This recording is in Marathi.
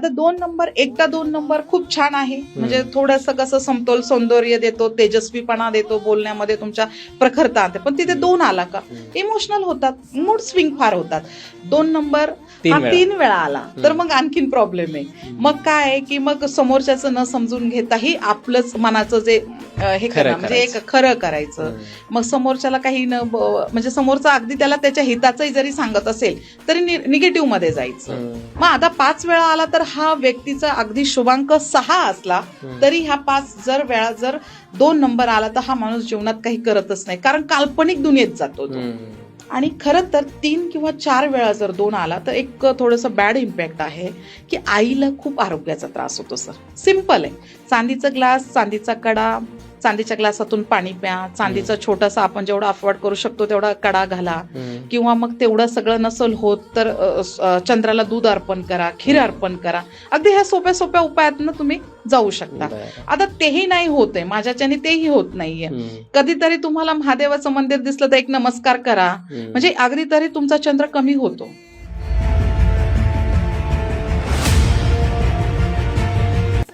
आता 2 नंबर, एकटा 2 नंबर खूप छान आहे. म्हणजे थोडंसं कसं समतोल सौंदर्य देतो, तेजस्वीपणा देतो, बोलण्यामध्ये तुमच्या प्रखरता आणते. पण तिथे 2 आला का इमोशनल होतात, मूड स्विंग फार होतात. 2 नंबर हा 3 वेळा आला तर मग आणखीन प्रॉब्लेम आहे. मग काय आहे की मग समोरच्याचं न समजून घेताही आपलंच मनाचं जे हे करणं म्हणजे एक खरं करायचं. मग समोरच्याला काही न म्हणजे समोरचा अगदी त्याला त्याच्या हिताचंही जरी सांगत असेल तरी निगेटिव्ह मध्ये जायचं. मग आता 5 वेळा आला तर हा व्यक्तीचा अगदी शुभांक 6 असला तरी ह्या 5 वेळा जर 2 नंबर आला तर हा माणूस जीवनात काही करतच नाही, कारण काल्पनिक दुनियेत जातो तो. आणि खरं तर 3 किंवा 4 वेळा जर 2 आला तर एक थोडंसं बॅड इम्पॅक्ट आहे की आईला खूप आरोग्याचा त्रास होतो सर. सिम्पल आहे. चांदीचा ग्लास, चांदीचा कडा, चांदीच्या ग्लासातून पाणी प्या, चांदीचा छोटासा आपण जेवढा अफोर्ड करू शकतो तेवढा कडा घाला, किंवा मग तेवढं सगळं नसल होत तर चंद्राला दूध अर्पण करा, खीर अर्पण करा. अगदी ह्या सोप्या सोप्या उपायातनं तुम्ही जाऊ शकता. आता तेही नाही होते माझ्याच्याने, तेही होत नाहीये. कधीतरी तुम्हाला महादेवाचं मंदिर दिसलं तर एक नमस्कार करा, म्हणजे अगदी तरी तुमचा चंद्र कमी होतो.